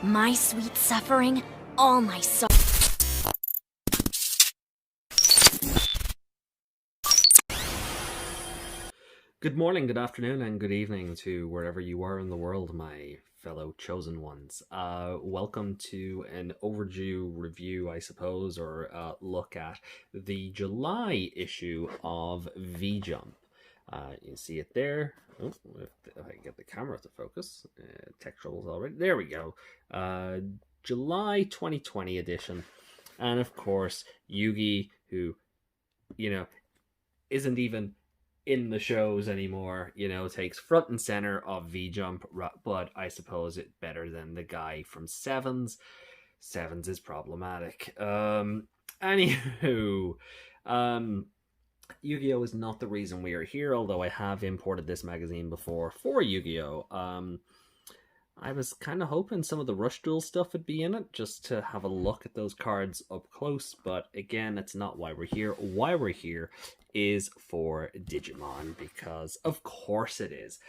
My sweet suffering, all my soul. Good morning, good afternoon, and good evening to wherever you are in the world, my fellow chosen ones. Welcome to an overdue review, I suppose, or look at the July issue of V-Jump. You see it there. Oh, if I can get the camera to focus. Tech troubles already. There we go. July 2020 edition. And of course, Yugi, who, isn't even in the shows anymore, takes front and center of V-Jump, but I suppose it's better than the guy from Sevens. Sevens is problematic. Anywho, Yu-Gi-Oh! Is not the reason we are here, although I have imported this magazine before for Yu-Gi-Oh! I was kind of hoping some of the Rush Duel stuff would be in it, just to have a look at those cards up close, but again, it's not why we're here. Why we're here is for Digimon, because of course it is.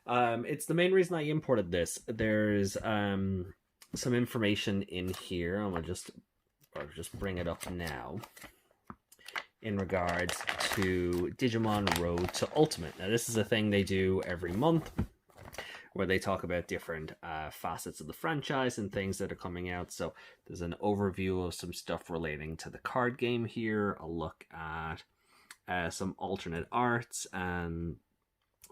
It's the main reason I imported this. There's some information in here. I'll just bring it up now in regards to Digimon Road to Ultimate. Now, this is a thing they do every month, where they talk about different facets of the franchise and things that are coming out. So there's an overview of some stuff relating to the card game here, a look at some alternate arts, and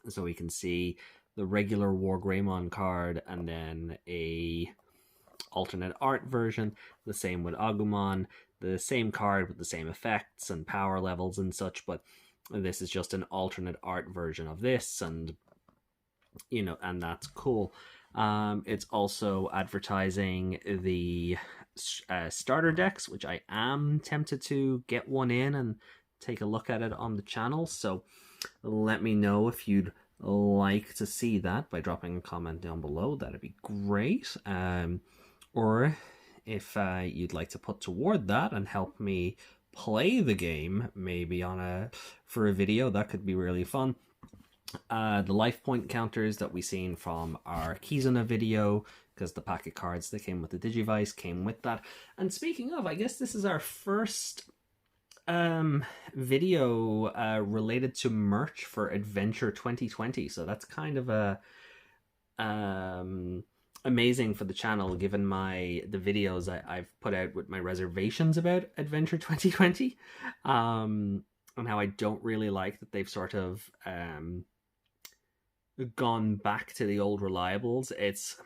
so we can see the regular War Greymon card and then a alternate art version. The same with Agumon, the same card with the same effects and power levels and such, but this is just an alternate art version of this, and and that's cool. It's also advertising the starter decks, which I am tempted to get one in and take a look at it on the channel. So let me know if you'd like to see that by dropping a comment down below. That'd be great. Or if you'd like to put toward that and help me play the game, maybe for a video, that could be really fun. The life point counters that we seen from our Kizuna video, because the pack of cards that came with the Digivice came with that. And speaking of, I guess this is our first video related to merch for Adventure 2020, so that's kind of a amazing for the channel, given the videos I've put out with my reservations about Adventure 2020, and how I don't really like that they've sort of gone back to the old reliables. It's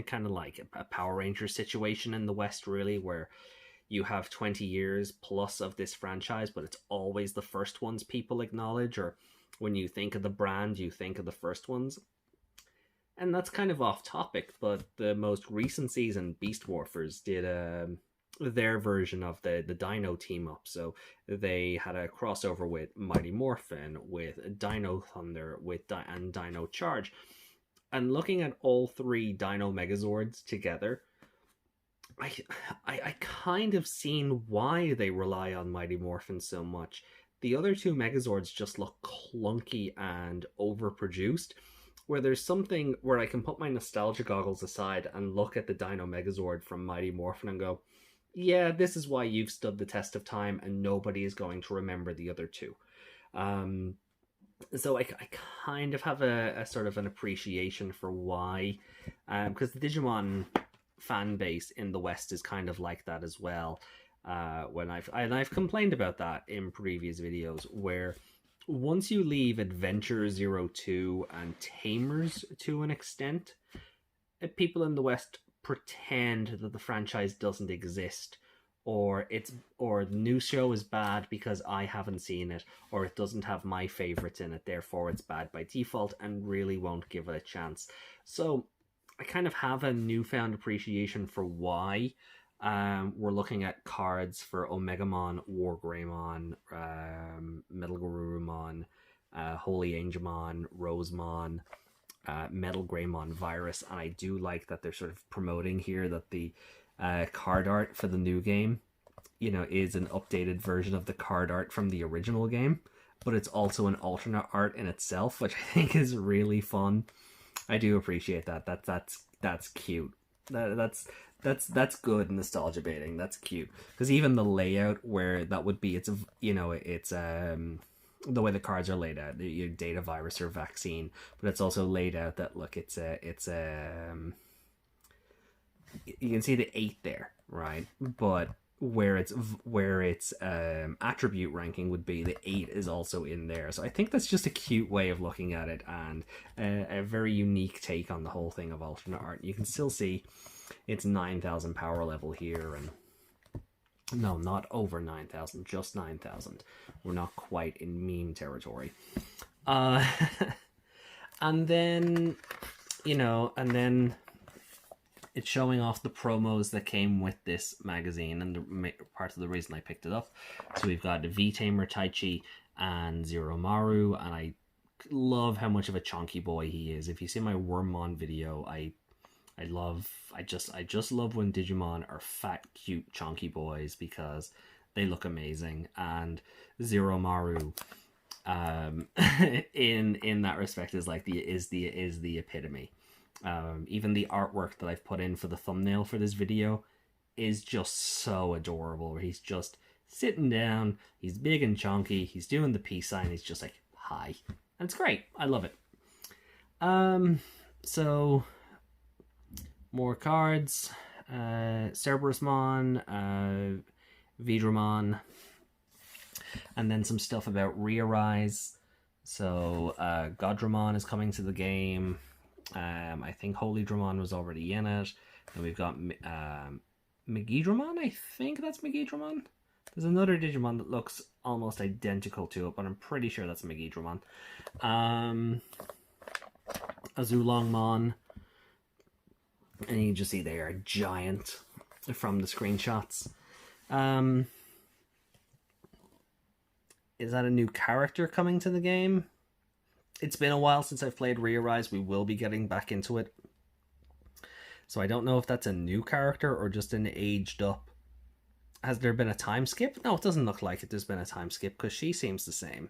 kind of like a Power Ranger situation in the West, really, where you have 20 years plus of this franchise, but it's always the first ones people acknowledge, or when you think of the brand, you think of the first ones. And that's kind of off topic, but the most recent season, Beast Morphers did their version of the Dino team up. So they had a crossover with Mighty Morphin, with Dino Thunder, and Dino Charge. And looking at all three Dino Megazords together, I kind of seen why they rely on Mighty Morphin so much. The other two Megazords just look clunky and overproduced, where there's something where I can put my nostalgia goggles aside and look at the Dino Megazord from Mighty Morphin and go, yeah, this is why you've stood the test of time and nobody is going to remember the other two. So I kind of have a sort of an appreciation for why, because the Digimon fan base in the West is kind of like that as well. When I've complained about that in previous videos, where once you leave Adventure 02 and Tamers to an extent, people in the West pretend that the franchise doesn't exist, or the new show is bad because I haven't seen it, or it doesn't have my favorites in it, therefore it's bad by default, and really won't give it a chance. So I kind of have a newfound appreciation for why we're looking at cards for Omegamon, War Greymon, Metal Garurumon, Holy Angemon, Rosemon, Metal Greymon Virus, and I do like that they're sort of promoting here that the card art for the new game, is an updated version of the card art from the original game, but it's also an alternate art in itself, which I think is really fun. I do appreciate that. That's cute. That's good nostalgia baiting. That's cute because even the layout where that would be, it's the way the cards are laid out, your data virus or vaccine, but it's also laid out that look, you can see the 8 there, right? But where its attribute ranking would be, the 8 is also in there. So I think that's just a cute way of looking at it, and a very unique take on the whole thing of alternate art. You can still see it's 9,000 power level here, and no, not over 9,000, just 9,000. We're not quite in meme territory. And then, and then it's showing off the promos that came with this magazine, and part of the reason I picked it up. So we've got V-Tamer, Taichi, and Zeromaru, and I love how much of a chonky boy he is. If you see my Wormmon video, I just love when Digimon are fat, cute, chonky boys because they look amazing. And Zeromaru, in that respect, is like the epitome. Even the artwork that I've put in for the thumbnail for this video is just so adorable. He's just sitting down, he's big and chonky, he's doing the peace sign, he's just like, hi. And it's great. I love it. So more cards. Cerberusmon, Vidramon, and then some stuff about Rearise. So Godramon is coming to the game. I think Holy Dramon was already in it. And we've got Megidramon. I think that's Megidramon. There's another Digimon that looks almost identical to it, but I'm pretty sure that's Megidramon. Azulongmon. And you just see they are giant from the screenshots. Is that a new character coming to the game? It's been a while since I've played Rearise. We will be getting back into it. So I don't know if that's a new character or just an aged up. Has there been a time skip? No, it doesn't look like it. There's been a time skip because she seems the same.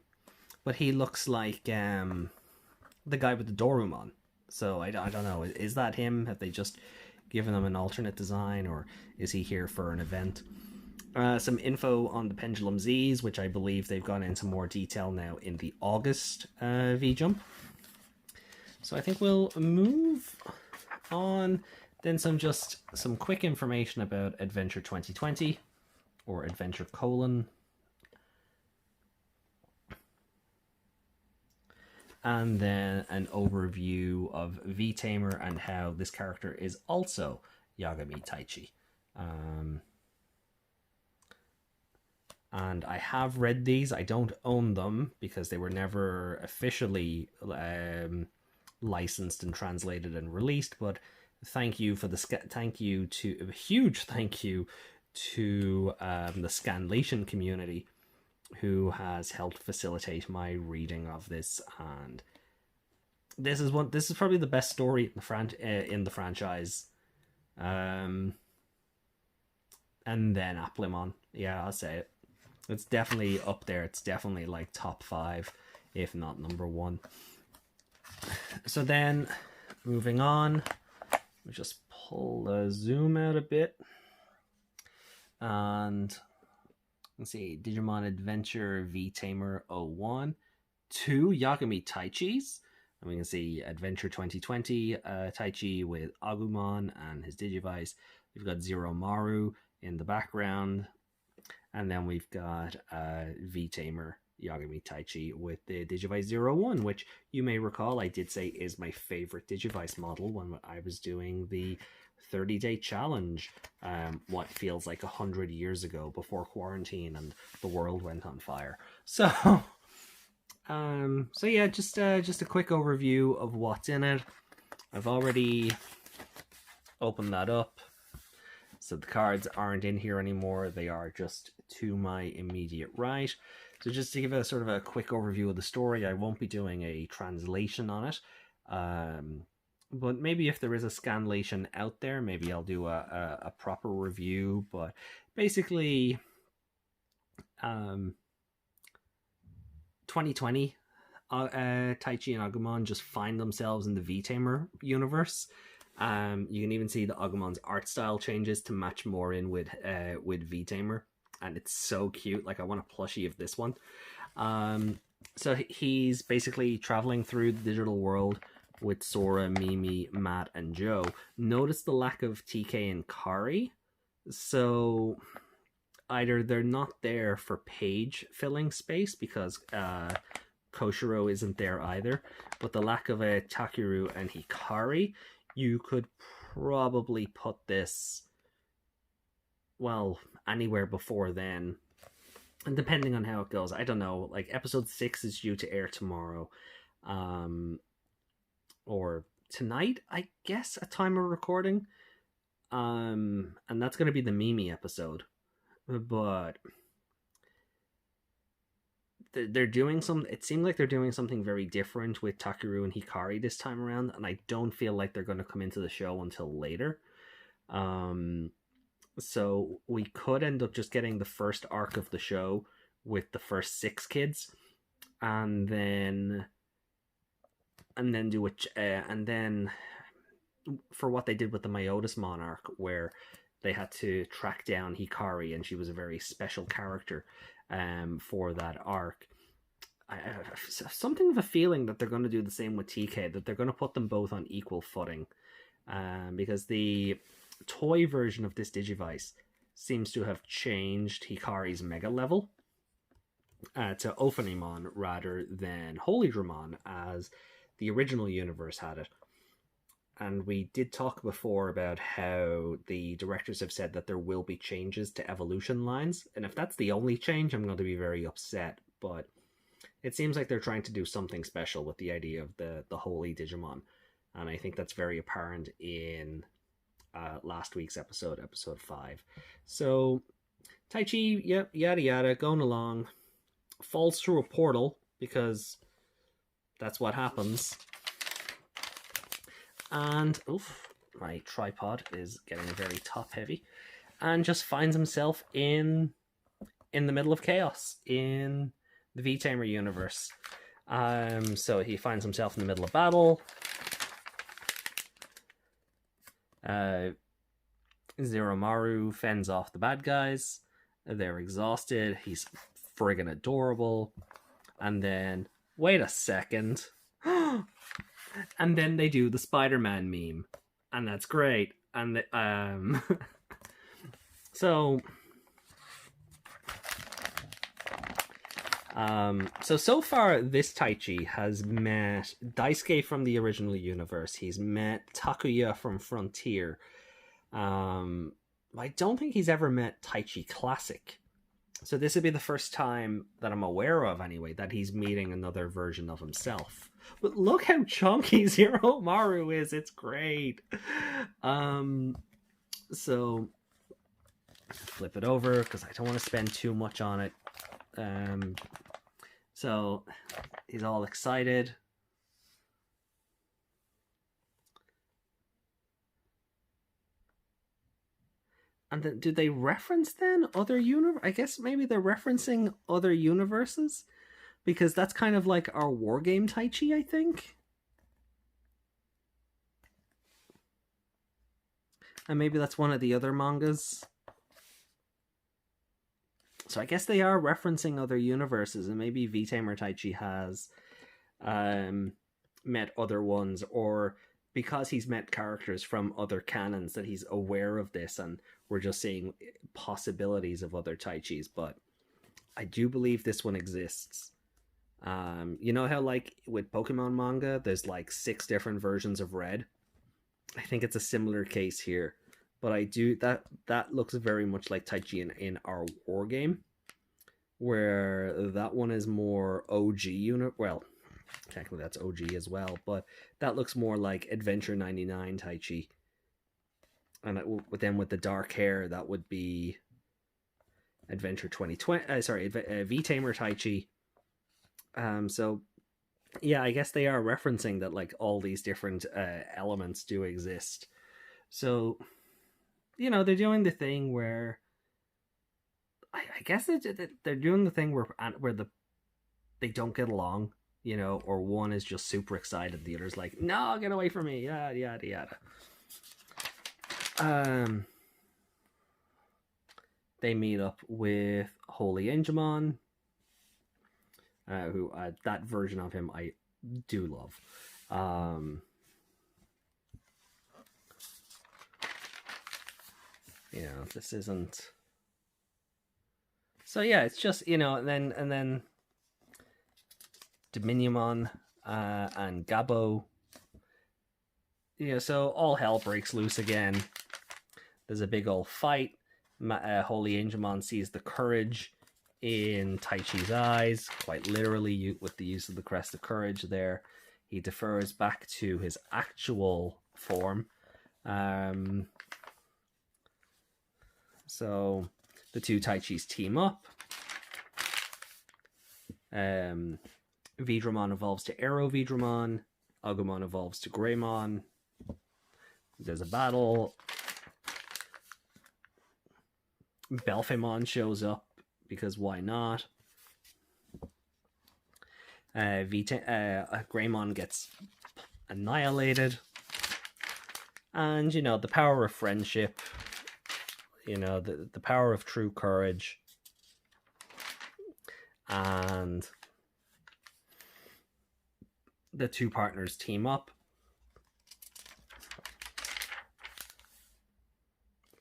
But he looks like the guy with the Dorumon. So I don't know. Is that him? Have they just given him an alternate design, or is he here for an event? Some info on the Pendulum Z's, which I believe they've gone into more detail now in the August V-Jump. So I think we'll move on. Then some quick information about Adventure 2020, or Adventure : and then an overview of V-Tamer and how this character is also Yagami Taichi. And I have read these. I don't own them because they were never officially licensed and translated and released. But thank you for a huge thank you to the Scanlation community, who has helped facilitate my reading of this. And this is probably the best story in the franchise. And then Applemon. Yeah, I'll say it. It's definitely up there. It's definitely like top 5, if not number 1. So then, moving on, we just pull the zoom out a bit. And let's see, Digimon Adventure V-Tamer 01, 2 Yagami Taichis. And we can see Adventure 2020 Taichi with Agumon and his Digivice. We've got Zeromaru in the background. And then we've got V-Tamer Yagami Taichi with the Digivice 01, which you may recall I did say is my favorite Digivice model when I was doing the 30-day challenge, what feels like 100 years ago, before quarantine and the world went on fire. So yeah, just a quick overview of what's in it. I've already opened that up. So the cards aren't in here anymore. They are just to my immediate right. So just to give a sort of a quick overview of the story, I won't be doing a translation on it. But maybe if there is a scanlation out there, maybe I'll do a proper review. But basically, 2020, Taichi and Agumon just find themselves in the V-Tamer universe. You can even see the Agumon's art style changes to match more in with V-Tamer, and it's so cute. Like, I want a plushie of this one. So he's basically traveling through the digital world with Sora, Mimi, Matt, and Joe. Notice the lack of TK and Kari. So either they're not there for page filling space because Koshiro isn't there either, but the lack of a Takeru and Hikari, you could probably put this, well, anywhere before then. And depending on how it goes, I don't know. Like, episode 6 is due to air tomorrow, or tonight, I guess, at time of recording. And that's going to be the Mimi episode. But they're doing some. It seemed like they're doing something very different with Takeru and Hikari this time around, and I don't feel like they're going to come into the show until later. So we could end up just getting the first arc of the show with the first 6 kids, and then do it, and then for what they did with the Myotismon arc, where they had to track down Hikari, and she was a very special character for that arc. I have something of a feeling that they're going to do the same with TK, that they're going to put them both on equal footing, because the toy version of this Digivice seems to have changed Hikari's mega level to Ophanimon rather than Holy Dramon, as the original universe had it. And we did talk before about how the directors have said that there will be changes to evolution lines, and if that's the only change, I'm going to be very upset. But it seems like they're trying to do something special with the idea of the Holy Digimon, and I think that's very apparent in last week's episode 5. So Taichi, yep, yada yada, going along, falls through a portal because that's what happens. And oof, my tripod is getting very top heavy, and just finds himself in the middle of chaos in the V-Tamer universe. So he finds himself in the middle of battle. Zeromaru fends off the bad guys. They're exhausted. He's friggin' adorable. And then, wait a second. And then they do the Spider-Man meme. And that's great. And so far this Taichi has met Daisuke from the original universe. He's met Takuya from Frontier. I don't think he's ever met Taichi Classic. So this would be the first time that I'm aware of, anyway, that he's meeting another version of himself. But look how chunky Zeromaru is. It's great. So flip it over because I don't want to spend too much on it. So he's all excited. And then, do they reference then other universe? I guess maybe they're referencing other universes, because that's kind of like our wargame Taichi, I think. And maybe that's one of the other mangas. So I guess they are referencing other universes, and maybe V-Tamer Taichi has met other ones, or because he's met characters from other canons that he's aware of this, and we're just seeing possibilities of other Taichis. But I do believe this one exists. You know how, like, with Pokemon manga, there's like 6 different versions of Red? I think it's a similar case here. But I do, that looks very much like Taichi in our war game, where that one is more OG unit. Well, technically that's OG as well, but that looks more like Adventure 99 Taichi. And then with the dark hair, that would be Adventure 2020. V-Tamer Taichi. So yeah, I guess they are referencing that, like, all these different elements do exist. So, you know, they're doing the thing where I guess they're doing the thing where they don't get along, you know, or one is just super excited, the other's like, no, get away from me, yada yada yada. They meet up with Holy Angemon, who that version of him I do love. This isn't. So yeah, it's just and then Diminumon and Gabo. So all hell breaks loose again. There's a big old fight. Holy Angemon sees the courage in Taichi's eyes, quite literally, with the use of the Crest of Courage there. He defers back to his actual form. So the two Taichis team up. Vidramon evolves to Aero Vidramon. Agumon evolves to Greymon. There's a battle. Belphemon shows up, because why not? Greymon gets annihilated. And, the power of friendship, the power of true courage, and the two partners team up.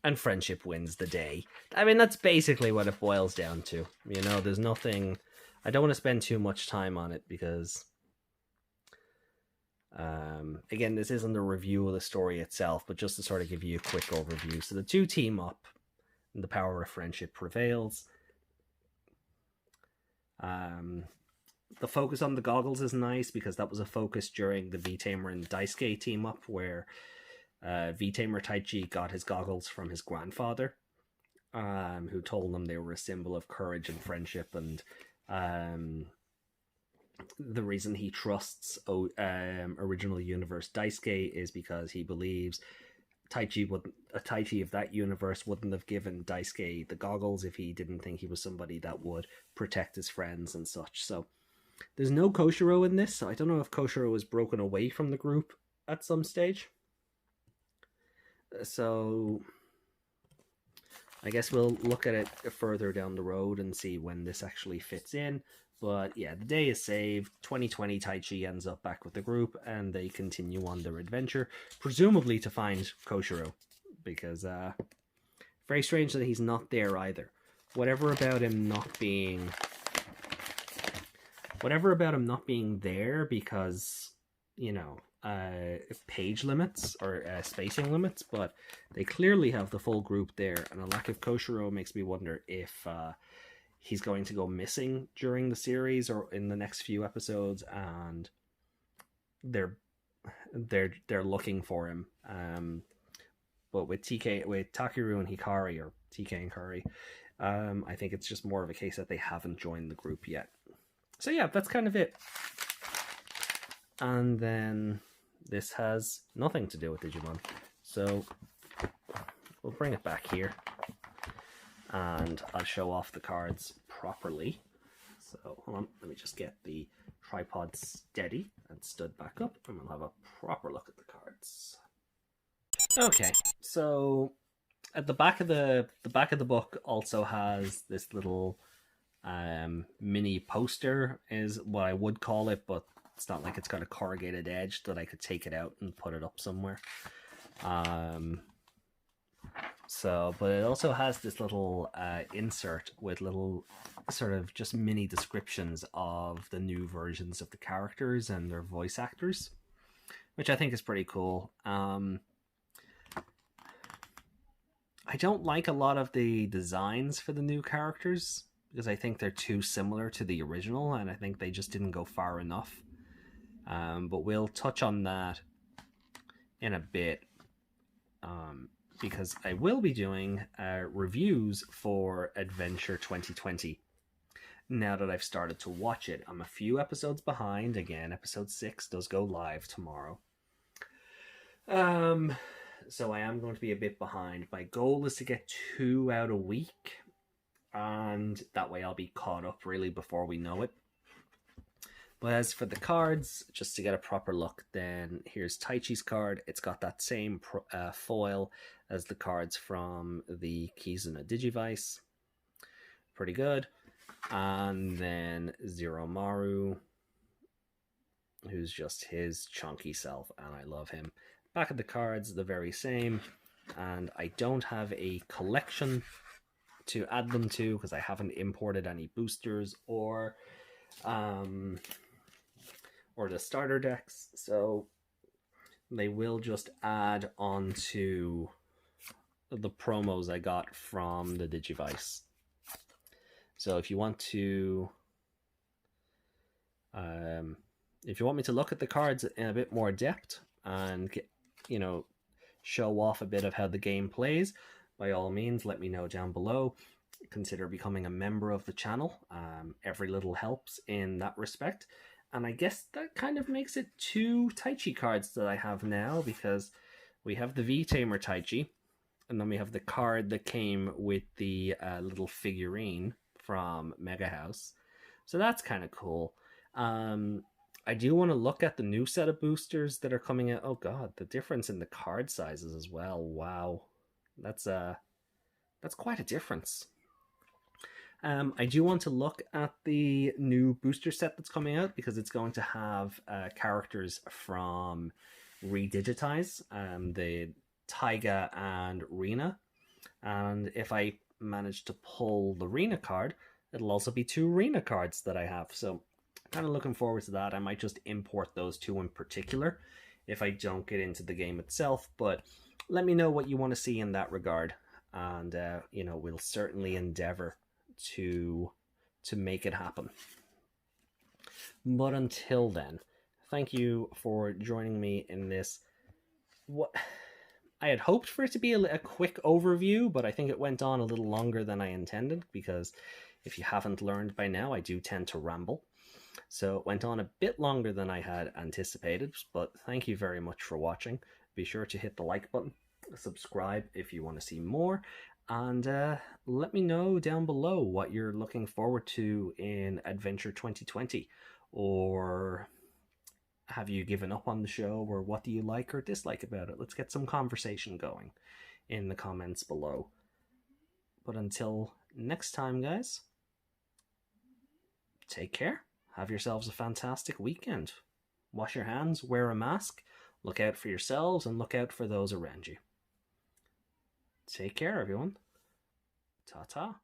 And friendship wins the day. I mean, that's basically what it boils down to. There's nothing... I don't want to spend too much time on it because... again, this isn't a review of the story itself, but just to sort of give you a quick overview. So the two team up, and the power of friendship prevails. The focus on the goggles is nice, because that was a focus during the V-Tamer and Daisuke team up, where V-Tamer Taichi got his goggles from his grandfather, who told him they were a symbol of courage and friendship, and the reason he trusts original universe Daisuke is because he believes a Taichi of that universe wouldn't have given Daisuke the goggles if he didn't think he was somebody that would protect his friends and such. So there's no Koshiro in this, so I don't know if Koshiro was broken away from the group at some stage. So I guess we'll look at it further down the road and see when this actually fits in. But yeah, the day is saved. 2020 Taichi ends up back with the group, and they continue on their adventure, presumably to find Koshiro, because very strange that he's not there either. Whatever about him not being there, because page limits or spacing limits, but they clearly have the full group there, and a lack of Koshiro makes me wonder if he's going to go missing during the series or in the next few episodes, and they're looking for him. But with Takeru and Hikari, or TK and Kari, I think it's just more of a case that they haven't joined the group yet. So yeah, that's kind of it. And then this has nothing to do with Digimon. So we'll bring it back here, and I'll show off the cards properly. So hold on, let me just get the tripod steady and stood back up, and we'll have a proper look at the cards. Okay, so at the back of the book also has this little mini poster, is what I would call it, but it's not like it's got a corrugated edge that I could take it out and put it up somewhere. But it also has this little insert with little sort of just mini descriptions of the new versions of the characters and their voice actors, which I think is pretty cool. I don't like a lot of the designs for the new characters, because I think they're too similar to the original, and I think they just didn't go far enough. But we'll touch on that in a bit, because I will be doing reviews for Adventure 2020 now that I've started to watch it. I'm a few episodes behind. Again, episode 6 does go live tomorrow. So I am going to be a bit behind. My goal is to get 2 out a week, and that way I'll be caught up really before we know it. But as for the cards, just to get a proper look, then here's Taichi's card. It's got that same foil as the cards from the Kizuna Digivice. Pretty good. And then Zeromaru, who's just his chunky self, and I love him. Back of the cards, the very same. And I don't have a collection to add them to because I haven't imported any boosters or the starter decks, so they will just add on to the promos I got from the Digivice. So if you want to me to look at the cards in a bit more depth and get, show off a bit of how the game plays, by all means, let me know down below. Consider becoming a member of the channel. Every little helps in that respect. And I guess that kind of makes it 2 Taichi cards that I have now, because we have the V-Tamer Taichi, and then we have the card that came with the little figurine from Mega House. So that's kind of cool. I do want to look at the new set of boosters that are coming out. Oh god, the difference in the card sizes as well. Wow. That's quite a difference. I do want to look at the new booster set that's coming out, because it's going to have characters from Redigitize, the Taiga and Rina. And if I manage to pull the Rina card, it'll also be 2 Rina cards that I have. So kind of looking forward to that. I might just import those 2 in particular if I don't get into the game itself. But let me know what you want to see in that regard. And, we'll certainly endeavor to make it happen. But until then, thank you for joining me in this. What I had hoped for it to be a quick overview, but I think it went on a little longer than I intended, because if you haven't learned by now, I do tend to ramble. So it went on a bit longer than I had anticipated, but thank you very much for watching. Be sure to hit the like button, subscribe if you want to see more, and let me know down below what you're looking forward to in Adventure 2020, or have you given up on the show, or what do you like or dislike about it? Let's get some conversation going in the comments below. But until next time, guys, take care. Have yourselves a fantastic weekend. Wash your hands, wear a mask, look out for yourselves, and look out for those around you. Take care, everyone. Ta-ta.